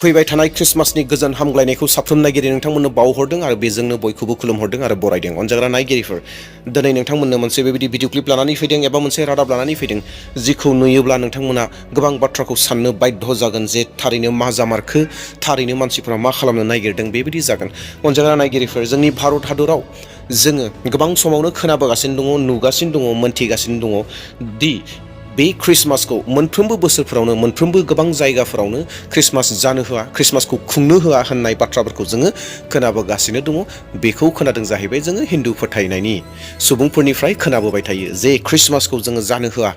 फैबाय थानाय क्रिसमासनि गोजोन हामग्लायनायखौ साफ्रोम नायगिरि नोंथांमोननो बावहरदों आरो बेजोंनो बयखौबो खुलुमहरदों आरो बरायदों। अनजाग्रा नायगिरिफोर, दिनै नोंथांमोननो मोनसे बेबायदि भिडिअ क्लिप लानानै फैदों एबा मोनसे रादाब लानानै फैदों जिखौ नुयोब्ला नोंथांमोना गोबां बाथ्राखौ साननो बाध्य जागोन जे थारैनो मा जामारखो, थारैनो मानसिफोरा मा खालामनो नागिरदों बेबायदि जागोन। अनजाग्रा नायगिरिफोर, जोंनि भारत हादराव जोङो गोबां समावनो खोनाबोगासिनो दङ, नुगासिनो दङ, मोनथिगासिनो दङ दि बे क्रिसमासखौ मोनफ्रोमबो बोसोरफोरावनो मोनफ्रोमबो गोबां जायगाफोरावनो क्रिसमास जानो होआ, क्रिसमासखौ खुंनो होआ होननाय बाथ्राफोरखौ जोङो खोनाबोगासिनो दङ। बेखौ खोनादों जाहैबाय जोङो हिन्दु फोथायनायनि सुबुंफोरनिफ्राय खोनाबोबाय थायो जे क्रिसमासखौ जोङो जानो होआ,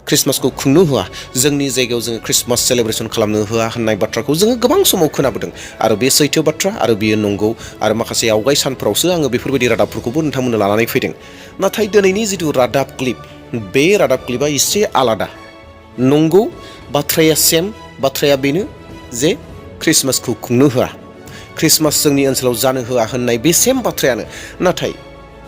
क्रिसमासखौ खुंनो होआ, जोंनि जायगायाव जोङो क्रिसमास सेलेब्रेसन खालामनो होआ होननाय बाथ्राखौ जोङो गोबां समाव खोनाबोदों आरो बे सैथो बाथ्रा आरो बेयो नंगौ। आरो माखासे आवगाय सानफोरावसो आङो बेफोरबायदि रादाबफोरखौबो नोंथांमोननो लानानै फैदों। नाथाय दिनैनि जिथु रादाब क्लिप, बे रादाब क्लिपआ एसे आलादा। नंगौ, बाथ्राया सेम, बाथ्राया बेनो जे क्रिसमासखौ खुंनो होआ, क्रिसमास जोंनि ओनसोलाव जानो होआ होननाय बे सेम बाथ्रायानो, नाथाय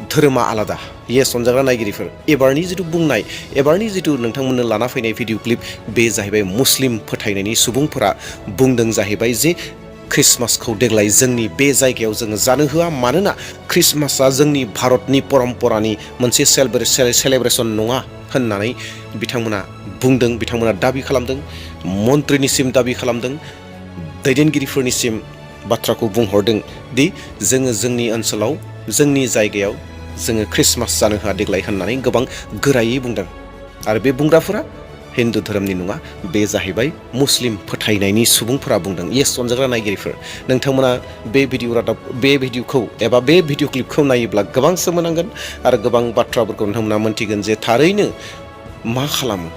धोरोमा आलादा। येस अनजाग्रा नायगिरिफोर, एबारनि जिथु बुंनाय, एबारनि जिथु नोंथांमोननो लाना फैनाय भिडिअ क्लिप, बे जाहैबाय मुस्लिम फोथायनायनि सुबुंफोरा बुंदों जाहैबाय जे क्रिसमासखौ देग्लाय जोंनि बे जायगायाव जोङो जानो होआ, मानोना क्रिसमासआ जोंनि भारतनि परम्परानि मोनसे सेलेब्रेसन नङा होननानै बिथांमोना बुंदों, बिथांमोना दाबि खालामदों, मन्थ्रिनिसिम दाबि खालामदों, दैदेनगिरिफोरनिसिम बाथ्राखौ बुंहरदों दि जोङो जोंनि ओनसोलाव, जोंनि जायगायाव जोङो क्रिसमास जानो होआ देग्लाय होननानै गोबां गोरायै बुंदों। आरो बे बुंग्राफोरा हिन्दु धोरोमनि नङा, बे जाहैबाय मुस्लिम फोथायनायनि सुबुंफोरा बुंदों। येस अनजाग्रा नायगिरिफोर, नोंथांमोना बे भिडिअखौ एबा बे भिडिअ क्लिपखौ नायोब्ला गोबां सोमोनांगोन आरो गोबां बाथ्राफोरखौ नोंथांमोना मोनथिगोन जे थारैनो मा खालामो,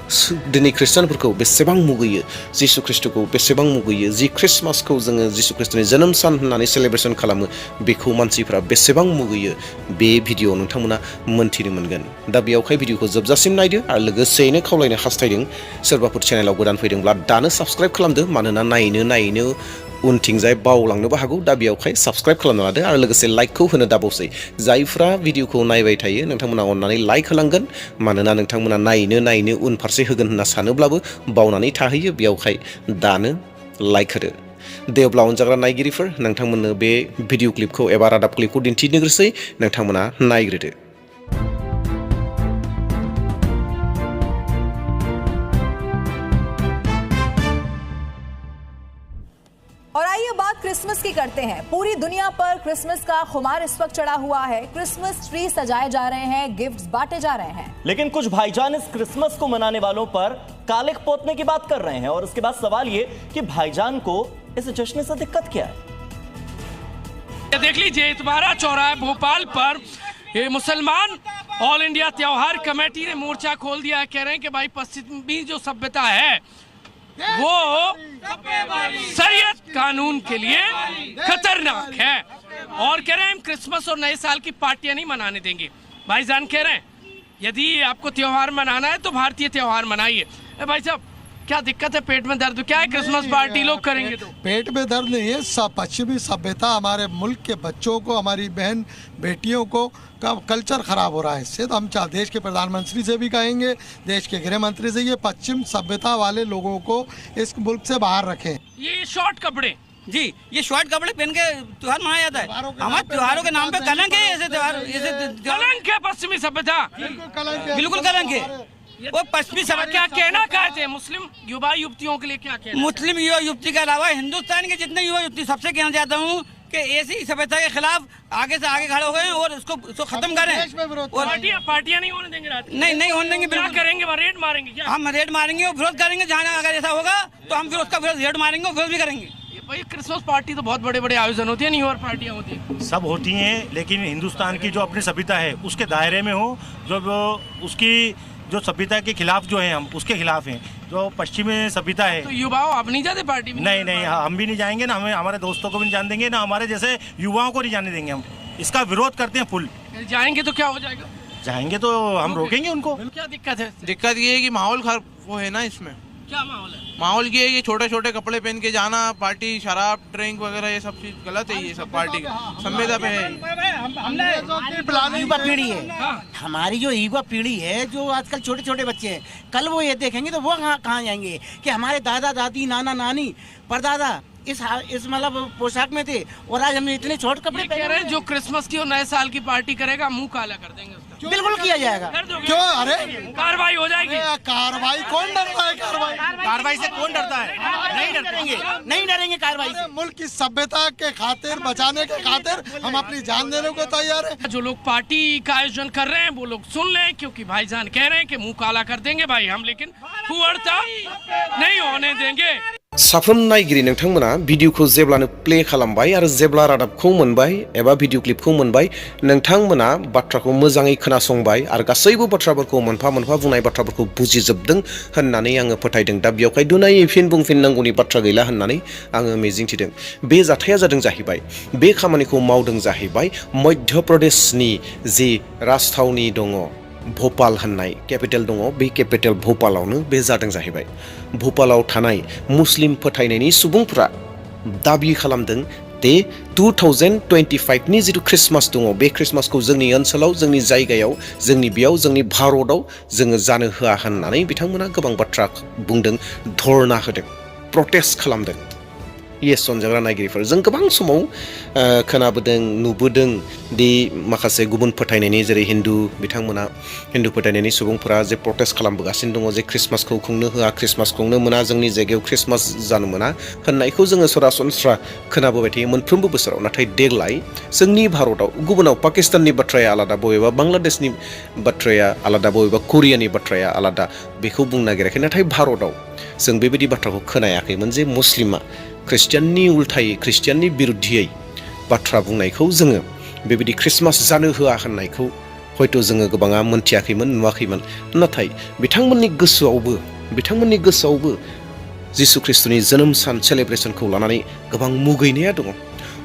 दिनै खृष्टानफोरखौ बेसेबां मुगैयो, जिसु ख्रिस्ट'खौ बेसेबां मुगैयो, जि क्रिसमासखौ जोङो जिसु ख्रिस्ट'नि जोनोम सान होननानै सेलेब्रेसन खालामो बेखौ मानसिफ्रा बेसेबां मुगैयो, बे भिडिअ नोंथांमोना मोनथिनो मोनगोन। दा बेयावहाय भिडिअखौ जोबजासिम नायदो आरो लोगोसेयैनो खावलायनो हास्थायदों सोरबाफोर चेनेलाव गोदान फैदोंब्ला दानो साबस्क्राइब खालामदो, मानोना नायैनो उनथिंजाय बावलांनोबो हागौ। दा बेयावहाय साबस्क्राइब खालामना लादो आरो लोगोसे लाइकखौ होनो दाबावसै। जायफ्रा भिडिअखौ नायबाय थायो नोंथांमोना अननानै लाइक होलांगोन, मानोना नोंथांमोना नायैनो उनफारसे होगोन होनना सानोब्लाबो बावनानै थाहैयो। बेयावहाय दानो लाइक होदो। दे अब्ला अनजाग्रा नायगिरिफोर, नोंथांमोननो बे भिडिअ क्लिपखौ एबा रादाब क्लिपखौ दिन्थिनोग्रोसै, नोंथांमोना नायग्रोदो। और आइए बात क्रिसमस की करते हैं। पूरी दुनिया पर क्रिसमस का खुमार इस वक्त चढ़ा हुआ है। क्रिसमस ट्री सजाए जा रहे हैं, गिफ्ट्स बांटे जा रहे हैं। लेकिन कुछ भाईजान इस क्रिसमस को मनाने वालों पर कालिख पोतने की बात कर रहे हैं और उसके बाद सवाल ये कि भाईजान को इस जश्न से दिक्कत क्या है। देख लीजिए, इतवारा चौराहा भोपाल पर ये मुसलमान ऑल इंडिया त्योहार कमेटी ने मोर्चा खोल दिया है। कह रहे हैं कि भाई पश्चिमी जो सभ्यता है वो शरीयत कानून के लिए खतरनाक है और कह रहे हैं हम क्रिसमस और नए साल की पार्टियां नहीं मनाने देंगे। भाईजान कह रहे हैं यदि आपको त्योहार मनाना है तो भारतीय त्योहार मनाइए। भाई साहब, क्या दिक्कत है? पेट में दर्द क्या है? क्रिसमस पार्टी लोग करेंगे तो पेट में दर्द नहीं है, पश्चिमी सभ्यता हमारे मुल्क के बच्चों को, हमारी बहन बेटियों को का कल्चर खराब हो रहा है। इससे तो हम देश के प्रधानमंत्री से भी कहेंगे, देश के गृह मंत्री से, ये पश्चिम सभ्यता वाले लोगों को इस मुल्क से बाहर रखें। ये शॉर्ट कपड़े, जी ये शॉर्ट कपड़े पहन के त्योहार मनाया जाता है। हमारे त्योहारों के नाम पे कलंक है। ऐसे त्योहार कलंक है पश्चिमी सभ्यता, बिल्कुल कलंक है। वो पश्चिमी सभ्यता क्या कहना चाहते हैं मुस्लिम युवा युवतियों के लिए? क्या कहना? मुस्लिम युवा युवती के अलावा हिंदुस्तान के जितने युवा युवती सबसे कहना चाहता हूँ कि ऐसी सभ्यता के खिलाफ आगे से आगे खड़े हो गए और उसको खत्म करें। पार्टियां नहीं होने देंगे, नहीं होने देंगे। क्या करेंगे? रेड मारेंगे क्या? हम रेड मारेंगे और विरोध करेंगे। जहाँ अगर ऐसा होगा तो हम फिर उसका रेड मारेंगे और विरोध भी करेंगे। भाई क्रिसमस पार्टी तो बहुत बड़े बड़े आयोजन होते हैं, न्यू ईयर पार्टियां होती हैं, सब होती हैं, लेकिन हिंदुस्तान की जो अपनी सभ्यता है उसके दायरे में हो। जो उसकी जो सभ्यता के खिलाफ जो है हम उसके खिलाफ हैं। जो पश्चिमी सभ्यता है तो युवाओं आप नहीं जाते पार्टी में? नहीं, हम भी नहीं जाएंगे ना, हमें हमारे दोस्तों को भी नहीं जाने देंगे, ना हमारे जैसे युवाओं को नहीं जाने देंगे। हम इसका विरोध करते हैं फुल। जाएंगे तो क्या हो जाएगा? जाएंगे तो हम रोकेंगे उनको। क्या दिक्कत है? दिक्कत ये है कि माहौल खराब वो है ना इसमें, क्या माहौल है? माहौल ये है, ये छोटे छोटे कपड़े पहन के जाना, पार्टी शराब ड्रिंक वगैरह ये सब चीज गलत है। ये सब पार्टी संविदा पे है। युवा पीढ़ी है, हमारी जो युवा पीढ़ी है, जो आजकल छोटे छोटे बच्चे हैं, कल वो ये देखेंगे तो वो कहाँ जाएंगे कि हमारे दादा दादी नाना नानी परदादा इस मतलब पोशाक में थे और आज हमने इतने छोटे कपड़े कह रहे हैं जो क्रिसमस की और नए साल की पार्टी करेगा मुंह काला कर देंगे उसका। बिल्कुल किया जाएगा। क्यों? अरे कार्रवाई हो जाएगी। कार्रवाई कौन डरता है? कार्रवाई से कौन डरता है? नहीं डरेंगे कार्रवाई से। मुल्क की सभ्यता के खातिर, बचाने के खातिर हम अपनी जान देने को तैयार है। जो लोग पार्टी का आयोजन कर रहे हैं वो लोग सुन लें, क्योंकि भाईजान कह रहे हैं कि मुंह काला कर देंगे भाई हम, लेकिन हुआड़ता नहीं होने देंगे। साफ्रोम नायगिरि नोंथांमोना भिडिअखौ जेब्लानो प्ले खालामबाय आरो जेब्ला रादाबखौ मोनबाय एबा भिडिअ क्लिपखौ मोनबाय, नोंथांमोना बाथ्राखौ मोजाङै खोनासंबाय आरो गासैबो बाथ्राफोरखौ मोनफा मोनफा बुंनाय बाथ्राफोरखौ बुजिजोबदों होननानै आङो फोथायदों। दा बेयावहाय दुनायै फिन बुंफिननांगौनि बाथ्रा गैला होननानै आङो मिजिंथिदों। बे जाथाया जादों जाहैबाय, बे खामानिखौ मावदों जाहैबाय मध्य प्रदेशनि जि राजथावनि दङ भोपाल होननाय केपिटेल दङ, बे केपिटेल भोपालावनो बे जादों जाहैबाय। भोपालाव थानाय मुस्लिम फोथायनायनि सुबुंफोरा दाबि खालामदों दे 2025 नि जिथु ख्रिस्टमास दङ, बे ख्रिस्टमासखौ जोंनि ओनसोलाव, जोंनि जायगायाव, जोंनि बेयाव, जोंनि भारतआव जोङो जानो होआ होननानै बिथांमोना गोबां बाथ्रा बुंदों, धरना होदों, प्रटेस्ट खालामदों। येस अनजाग्रा नायगिरिफोर, जों गोबां समाव खोनाबोदों, नुबोदों दि माखासे गुबुन फोथायनायनि जेरै बिथांमोना हिन्दु फोथायनायनि सुबुंफोरा जे प्रटेस्ट खालामबोगासिनो दङ जे ख्रिस्टमासखौ खुंनो होआ, ख्रिस्टमास खुंनो मोना, जोंनि जायगायाव ख्रिस्टमास जानो मोना होननायखौ जोङो सरासनस्रा खोनाबोबाय थायो मोनफ्रोमबो बोसोराव। नाथाय देग्लाय जोंनि भारतआव, गुबुनाव पाकिस्ताननि बाथ्राया आलादा, बबेबा बांलादेशनि बाथ्राया आलादा, बबेबा करियानि बाथ्राया आलादा, बेखौ बुंनो नागिराखै। नाथाय भारतआव जों बेबायदि बाथ्राखौ खोनायाखैमोन जे मुस्लिमा ख्रिस्टियाननि उल्थायै, ख्रिस्टियाननि बिरुद्धियै बाथ्रा बुंनायखौ जोङो बेबायदि ख्रिस्टमास जानो होआ होननायखौ हयथ' जोङो गोबाङा मोनथियाखैमोन, नुवाखैमोन। नाथाय बिथांमोननि गोसोआवबो जिसु ख्रिस्टनि जोनोम सान सेलेब्रेसनखौ लानानै गोबां मुगैनाया दङ।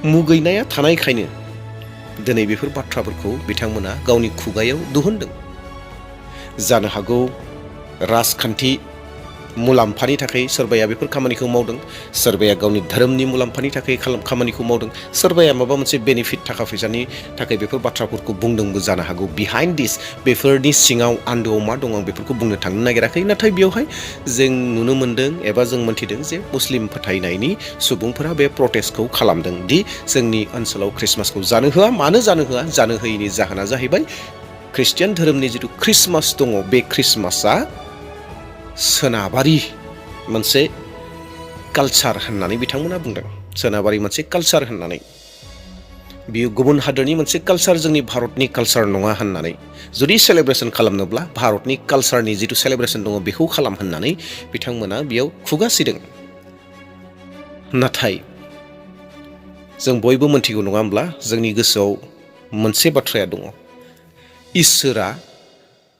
मुगैनाया थानायखायनो दिनै बेफोर बाथ्राफोरखौ बिथांमोना गावनि खुगायाव दिहुनदों। जानो हागौ राजखान्थि मुलाम्फानि थाखाय सोरबाया बेफोर खामानिखौ मावदों, सोरबाया गावनि धोरोमनि मुलाम्फानि थाखाय खामानिखौ मावदों, सोरबाया माबा मोनसे बेनिफिट थाखा फैसानि थाखाय बेफोर बाथ्राफोरखौ बुंदोंबो जानो हागौ। बिहाइन्ड दिस, बेफोरनि सिङाव आन्दोआव मा दं आं बेफोरखौ बुंनो थांनो नागिराखै। नाथाय बेवहाय जों नुनो मोन्दों एबा जों मोन्थिदों जे मुस्लिम फोथायनायनि सुबुंफोरा बे प्रटेस्टखौ खालामदों दि जोंनि ओनसोलाव ख्रिस्टमासखौ जानो होआ। मानो जानो होआ? जानो होयैनि जाहोना जाहैबाय ख्रिस्टियान धोरोमनि जिथु ख्रिस्टमास दङ, बे ख्रिस्टमासआ सोनाबारि मोनसे कालचार होननानै बिथांमोना बुंदों। सोनाबारि मोनसे कालचार होननानै, बियो गुबुन हादोरनि मोनसे कालचार, जोंनि भारतनि कालचार नङा होननानै, जुदि सेलेब्रेसन खालामनोब्ला भारतनि कालचारनि जिथु सेलेब्रेसन दङ बेखौ खालाम होननानै बिथांमोना बेयाव खुगा सिदों। नाथाय जों बयबो मोनथिगौ नङा होमब्ला, जोंनि गोसोआव मोनसे बाथ्राया दङ, इसोरा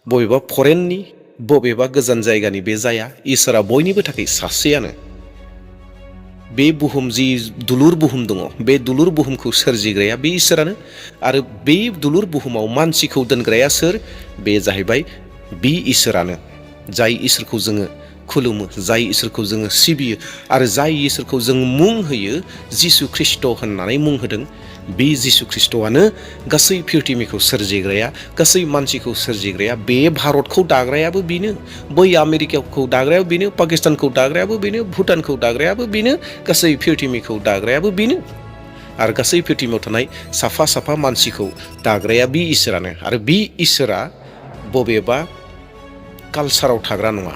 बबेबा फरेननि, बबेबा गोजान जायगानि बे जाया, इसोरा बयनिबो थाखाय सासेयानो। बे बुहुम, जि दुलुर बुहुम दङ, बे दुलुर बुहुमखौ सोरजिग्राया बे इसोरानो। आरो बे दुलुर बुहुमाव मानसिखौ दोनग्राया सोर? बे जाहैबाय बे इसोरानो, जाय इसोरखौ जोङो खुलुमो, जाय इसोरखौ जोङो सिबियो आरो जाय इसोरखौ जों मुं होयो जिसु ख्रिस्ट' होननानै मुं होदों। बे जिसु ख्रिस्ट'आनो गासै पृथिबीखौ सोरजिग्राया, गासै मानसिखौ सोरजिग्राया। बे भारतखौ दाग्रायाबो बेनो, बै आमेरिकाखौ दाग्रायाबो बेनो, पाकिस्तानखौ दाग्रायाबो बेनो, भुटानखौ दाग्रायाबो बेनो, गासै पृथिबीखौ दाग्रायाबो बेनो। आरो गासै पृथिबीयाव थानाय साफा साफा मानसिखौ दाग्राया बे इसोरानो। आरो बे इसोरा बबेबा कालचाराव थाग्रा नङा,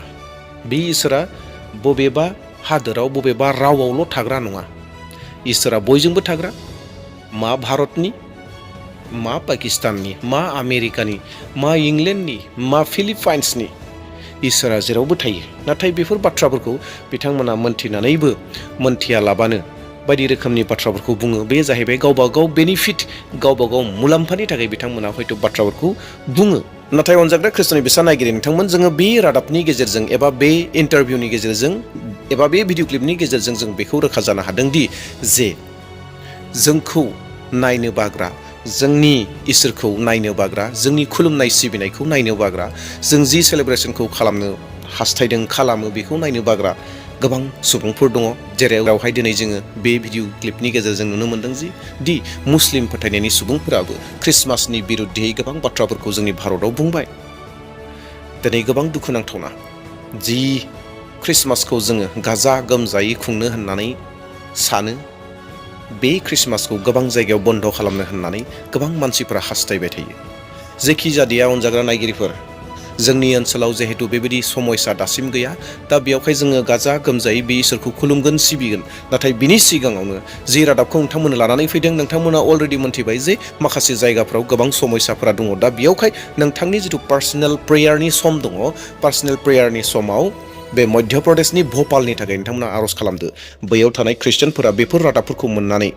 बे इसोरा बबेबा हादोराव, बबेबा रावावल' थाग्रा नङा। इसोरा बयजोंबो थाग्रा। मा भारतनि, मा पाकिस्ताननि, मा आमेरिकानि, मा इंलेन्डनि, मा फिलिपाइन्सनि, इसोरा जेरावबो थायो। नाथाय बेफोर बाथ्राफोरखौ बिथांमोना मोनथिनानैबो मोनथियालाबानो बायदि रोखोमनि बाथ्राफोरखौ बुङो। बे जाहैबाय गावबा गाव बेनिफिट, गावबा गाव मुलाम्फानि थाखाय बिथांमोना हयथ' बाथ्राफोरखौ बुङो। नाथाय अनजाग्रा ख्रिस्ट'नि बिसा नायगिरि नोंथांमोन, जोङो बे रादाबनि गेजेरजों एबा बे इन्टारभिउनि गेजेरजों एबा बे भिडिअ क्लिपनि गेजेरजों जों बेखौ रोखा जानो हादोंदि जे जोंखौ नायनो बाग्रा, जोंनि इसोरखौ नायनो बाग्रा, जोंनि खुलुमनाय सिबिनायखौ नायनो बाग्रा, जों जि सेलेब्रेसनखौ खालामनो हास्थायदों खालामो बेखौ नायनो बाग्रा गोबां सुबुंफोर दङ जेरावहाय दिनै जोङो बे भिडिअ क्लिपनि गेजेरजों नुनो मोन्दों दि मुस्लिम फोथायनायनि सुबुंफोराबो ख्रिस्टमासनि बिरुद्धयै गोबां बाथ्राफोरखौ जोंनि भारताव बुंबाय। दिनै गोबां दुखुनांथावना जि ख्रिस्टमासखौ जोङो गाजा गोमजायै खुंनो होननानै सानो बे ख्रिस्टमासखौ गोबां जायगायाव बन्द खालामनो होननानै गोबां मानसिफोरा हास्थायबाय थायो। जेखि जादिया अनजाग्रा नायगिरिफोर जोंनि ओनसोलाव जिहेतु बेबायदि समयसा दासिम गैया दा बेयावहाय जोङो गाजा गोमजायै बे इसोरखौ खुलुमगोन सिबिगोन नाथाय बिनि सिगाङावनो जि रादाबखौ नोंथांमोना लानानै फैदों नोंथांमोना अलरेडि मोनथिबाय जे माखासे जायगाफ्राव गोबां समयसाफोरा दङ दा बेयावहाय नोंथांनि जिथु पार्सनेल प्रेयारनि सम दङ पार्सनेल प्रेयारनि समाव बे मध्य प्रदेशनि भोपालनि थाखाय नोंथांमोना आर'ज खालामदो बैयाव थानाय ख्रिस्टियानफोरा बेफोर रादाबफोरखौ मोननानै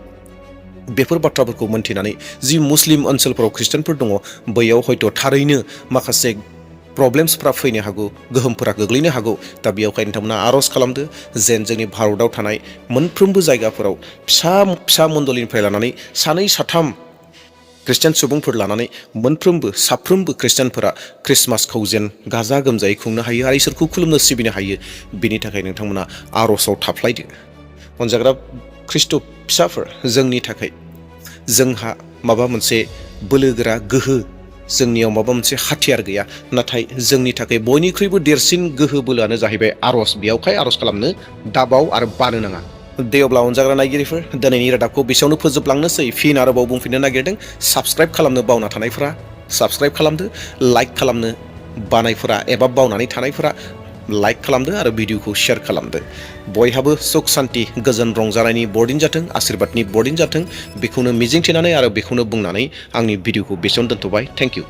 बेफोर बाथ्राफोरखौ मोनथिनानै जि मुस्लिम ओनसोलफोराव ख्रिस्टियानफोर दङ बैयाव हयथ' थारैनो माखासे प्रब्लेम्सफ्रा फैनो हागौ गोहोमफोरा गोग्लैनो हागौ दा बेयावहाय नोंथांमोना आर'ज खालामदो जेन जोंनि भारताव थानाय मोनफ्रोमबो जायगाफोराव फिसा फिसा मण्डलिनिफ्राय लानानै सानै साथाम ख्रिस्टियान सुबुंफोर लानानै साफ्रोमबो ख्रिस्टियानफोरा ख्रिस्टमासखौ जेन गाजा गोमजायै खुंनो हायो आरो इसोरखौ खुलुमनो सिबिनो हायो बिनि थाखाय नोंथांमोना आर'जआव थाफ्लायदो। अनजाग्रा ख्रिस्ट' फिसाफोर जोंनि थाखाय जोंहा माबा मोनसे बोलोगोरा गोहो जोंनियाव माबा मोनसे हाथियार गैया नाथाय जोंनि थाखाय बयनिख्रुइबो देरसिन गोहो बोलोआनो जाहैबाय आर'ज बेयावहाय आर'ज खालामनो दाबाव आरो बानो नाङा। दे अब्ला अनजाग्रा नायगिरिफोर दिनैनि रादाबखौ बेसेयावनो फोजोबलांनोसै फिन आरोबाव बुंफिननो नागिरदों साबस्क्राइब खालामनो बावना थानायफोरा साबस्क्राइब खालामदो लाइक खालामनो बानायफोरा एबा बावनानै थानायफोरा लाइक खालामदो आरो भिडिअखौ शेयार खालामदो। बयहाबो सुख शान्ति गोजोन रंजानायनि बरदिन जाथों आशीर्बादनि बरदिन जाथों बेखौनो मिजिंथिनानै आरो बेखौनो बुंनानै आंनि भिडिअखौ बेसेयावनो दोनथ'बाय। Thank you.